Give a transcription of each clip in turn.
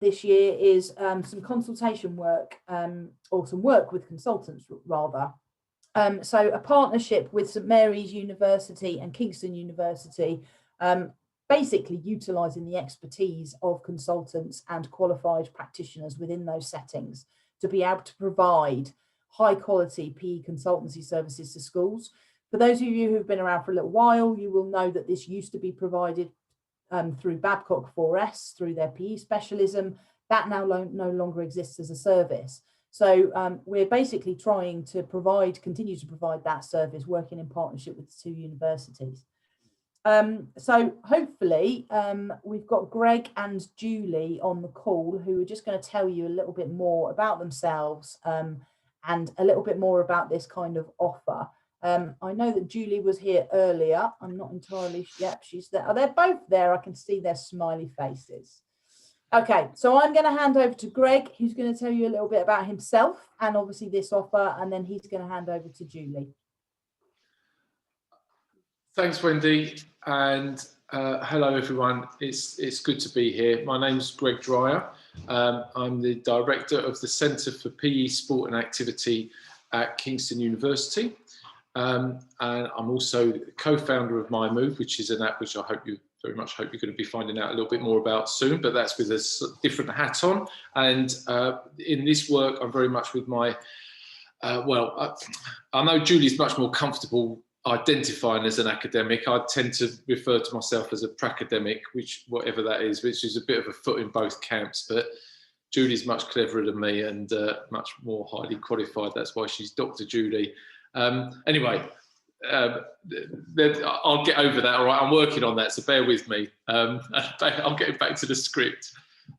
this year is some consultation work, or some work with consultants rather. So a partnership with St Mary's University and Kingston University, basically utilising the expertise of consultants and qualified practitioners within those settings to be able to provide high quality PE consultancy services to schools. For those of you who've been around for a little while, you will know that this used to be provided through Babcock 4S, through their PE specialism. That now no longer exists as a service. So we're basically trying to continue to provide that service, working in partnership with the two universities. So hopefully we've got Greg and Julie on the call, who are just going to tell you a little bit more about themselves and a little bit more about this kind of offer. I know that Julie was here earlier. I'm not entirely sure. Yep, she's there. Oh, they're both there. I can see their smiley faces. Okay, so I'm going to hand over to Greg, who's going to tell you a little bit about himself and obviously this offer, and then he's going to hand over to Julie. Thanks, Wendy, and hello everyone. It's good to be here. My name's Greg Dreyer. I'm the director of the Centre for PE, Sport and Activity at Kingston University. And I'm also co-founder of My Move, which is an app which I very much hope you're going to be finding out a little bit more about soon, but that's with a different hat on. And in this work, I'm very much with my, I know Julie's much more comfortable identifying as an academic. I tend to refer to myself as a pracademic, which whatever that is, which is a bit of a foot in both camps, but Julie's much cleverer than me and much more highly qualified. That's why she's Dr. Julie. Anyway, I'll get over that. All right, I'm working on that, so bear with me. I'm getting back to the script.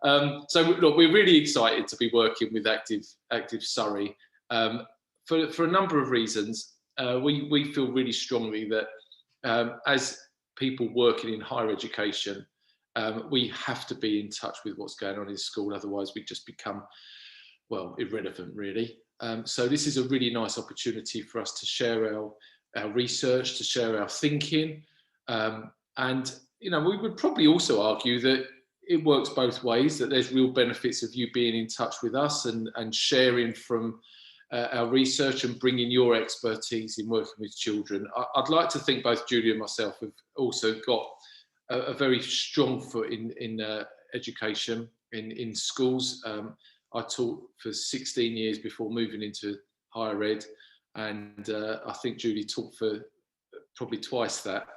So look, we're really excited to be working with Active Surrey for a number of reasons. We feel really strongly that as people working in higher education, we have to be in touch with what's going on in school. Otherwise, we just become, well, irrelevant, really. So this is a really nice opportunity for us to share our research, to share our thinking. And, you know, we would probably also argue that it works both ways, that there's real benefits of you being in touch with us and sharing from our research and bringing your expertise in working with children. I'd like to think both Julie and myself have also got a very strong foot in education, in schools. I taught for 16 years before moving into higher ed, and I think Julie taught for probably twice that,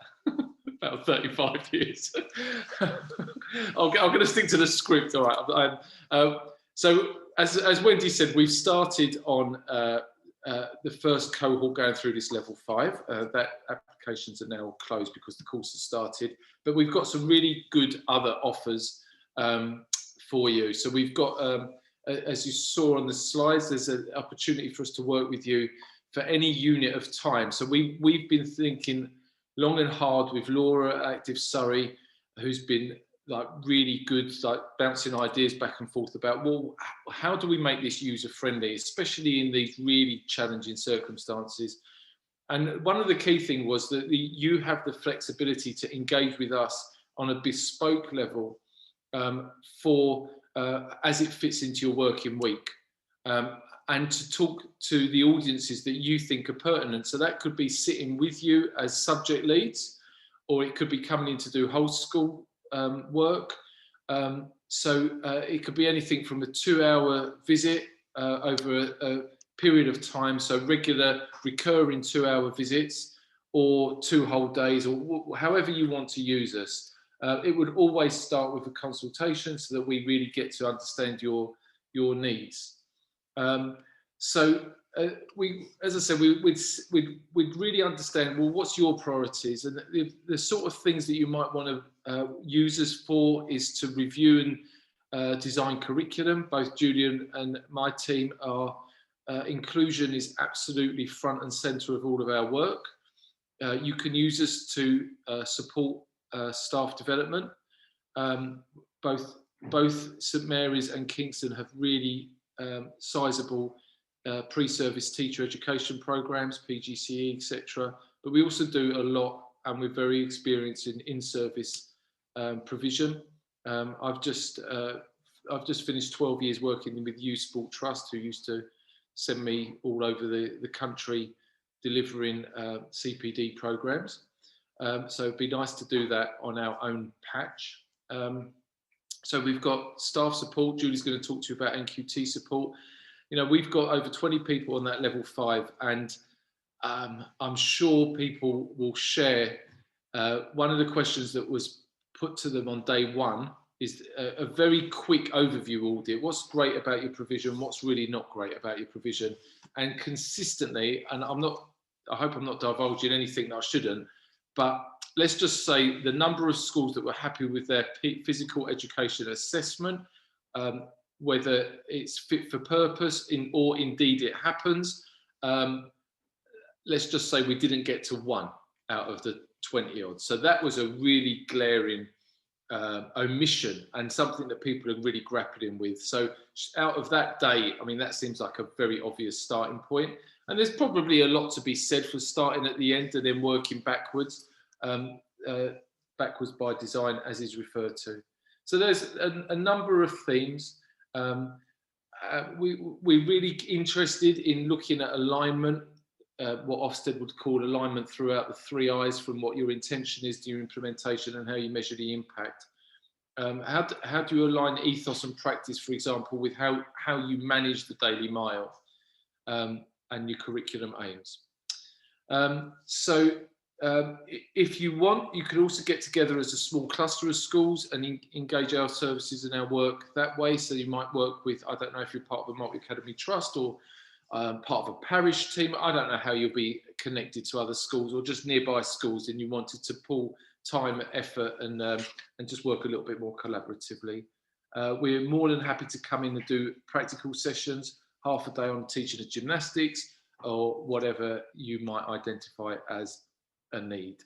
about 35 years. I'm going to stick to the script, all right. So as Wendy said, we've started on the first cohort going through this level 5. That applications are now closed because the course has started, but we've got some really good other offers for you. So we've got, as you saw on the slides, there's an opportunity for us to work with you for any unit of time. So we've been thinking long and hard with Laura at Active Surrey, who's been like really good, like bouncing ideas back and forth about, well, how do we make this user friendly, especially in these really challenging circumstances? And one of the key things was that you have the flexibility to engage with us on a bespoke level for as it fits into your working week, and to talk to the audiences that you think are pertinent. So that could be sitting with you as subject leads, or it could be coming in to do whole school work. So it could be anything from a 2-hour visit over a period of time, so regular recurring 2-hour visits, or 2 whole days, or however you want to use us. It would always start with a consultation so that we really get to understand your needs. So as I said, we'd really understand, well, what's your priorities? And the sort of things that you might want to use us for is to review and design curriculum. Both Julian and my team are, inclusion is absolutely front and center of all of our work. You can use us to support staff development. Both St Mary's and Kingston have really sizable pre-service teacher education programs, PGCE, etc. But we also do a lot, and we're very experienced in service provision. I've just I've just finished 12 years working with Youth Sport Trust, who used to send me all over the country delivering CPD programs. So it'd be nice to do that on our own patch. So we've got staff support. Julie's going to talk to you about NQT support. You know, we've got over 20 people on that level 5, and I'm sure people will share. One of the questions that was put to them on day 1 is a very quick overview audit. What's great about your provision? What's really not great about your provision? And consistently, and I hope I'm not divulging anything that I shouldn't, but let's just say the number of schools that were happy with their physical education assessment, whether it's fit for purpose or indeed it happens, let's just say we didn't get to 1 out of the 20 odd. So that was a really glaring omission, and something that people are really grappling with. So out of that day, I mean, that seems like a very obvious starting point. And there's probably a lot to be said for starting at the end and then working backwards, backwards by design, as is referred to. So there's a number of themes. We're really interested in looking at alignment, what Ofsted would call alignment throughout the 3 I's, from what your intention is to your implementation and how you measure the impact. How do you align ethos and practice, for example, with how you manage the daily mile and your curriculum aims? If you want, you could also get together as a small cluster of schools and engage our services and our work that way. So you might work with, I don't know if you're part of a multi-academy trust or part of a parish team. I don't know how you'll be connected to other schools or just nearby schools, and you wanted to pull time, effort, and just work a little bit more collaboratively. We're more than happy to come in and do practical sessions, half a day on teaching of gymnastics or whatever you might identify as a need.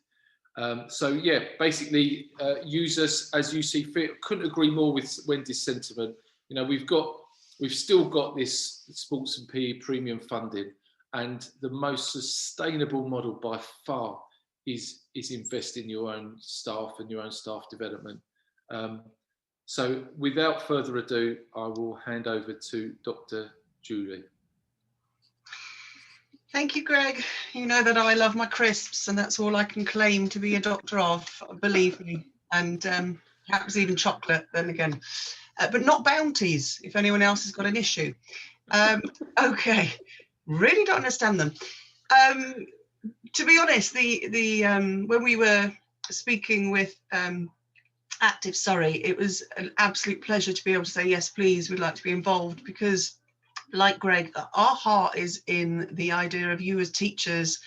So yeah, basically use us as you see fit. Couldn't agree more with Wendy's sentiment. You know, we've still got this sports and PE premium funding, and the most sustainable model by far is invest in your own staff and your own staff development. So without further ado, I will hand over to Dr. Julie. Thank you, Greg. You know that I love my crisps, and that's all I can claim to be a doctor of, believe me, and perhaps even chocolate then again, but not Bounties, if anyone else has got an issue. Okay, really don't understand them. To be honest, when we were speaking with Active Surrey, it was an absolute pleasure to be able to say, yes, please, we'd like to be involved, because like Greg, our heart is in the idea of you as teachers.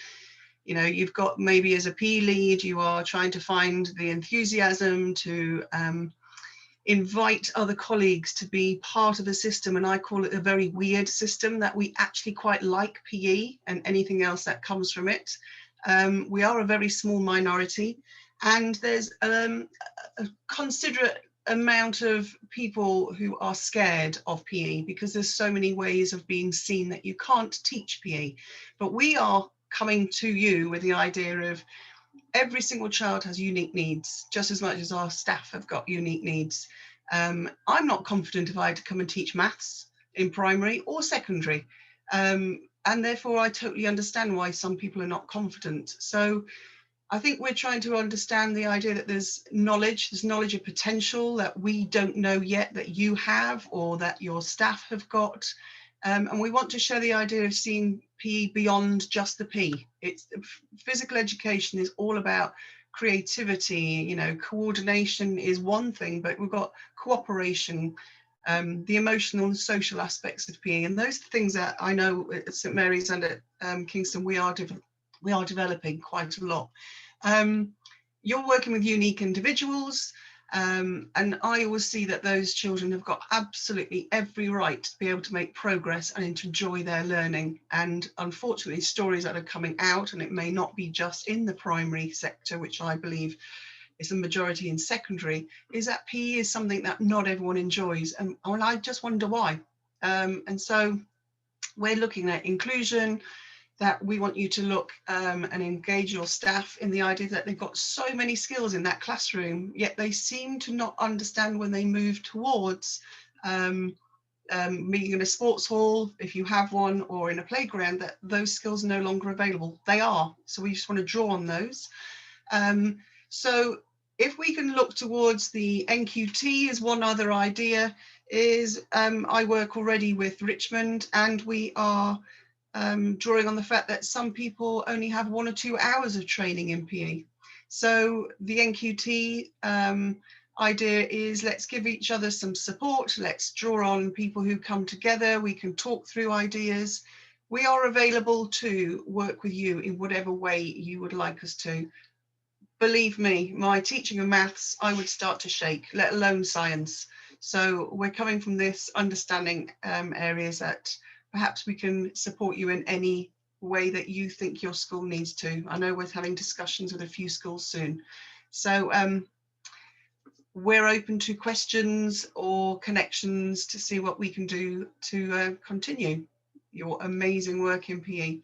You know, you've got maybe as a PE lead, you are trying to find the enthusiasm to invite other colleagues to be part of a system, and I call it a very weird system, that we actually quite like PE and anything else that comes from it. We are a very small minority, and there's a considerate amount of people who are scared of PE because there's so many ways of being seen that you can't teach PE. But we are coming to you with the idea of every single child has unique needs, just as much as our staff have got unique needs. I'm not confident if I had to come and teach maths in primary or secondary, and therefore I totally understand why some people are not confident. So I think we're trying to understand the idea that there's knowledge of potential that we don't know yet that you have or that your staff have got. And we want to show the idea of seeing PE beyond just the P. It's physical education is all about creativity, you know, coordination is one thing, but we've got cooperation, the emotional and social aspects of PE. And those are things that I know at St Mary's and at Kingston we are developing quite a lot. You're working with unique individuals, and I always see that those children have got absolutely every right to be able to make progress and to enjoy their learning. And unfortunately, stories that are coming out, and it may not be just in the primary sector, which I believe is the majority in secondary, is that PE is something that not everyone enjoys, and I just wonder why. And so we're looking at inclusion, that we want you to look and engage your staff in the idea that they've got so many skills in that classroom, yet they seem to not understand when they move towards meeting in a sports hall, if you have one, or in a playground, that those skills are no longer available. They are. So we just want to draw on those. So if we can look towards the NQT as one other idea, is I work already with Richmond, and we are drawing on the fact that some people only have 1 or 2 hours of training in PE. So the NQT idea is, let's give each other some support. Let's draw on people who come together. We can talk through ideas. We are available to work with you in whatever way you would like us to. Believe me, my teaching of maths, I would start to shake, let alone science. So we're coming from this understanding areas that perhaps we can support you in any way that you think your school needs to. I know we're having discussions with a few schools soon. So we're open to questions or connections to see what we can do to continue your amazing work in PE.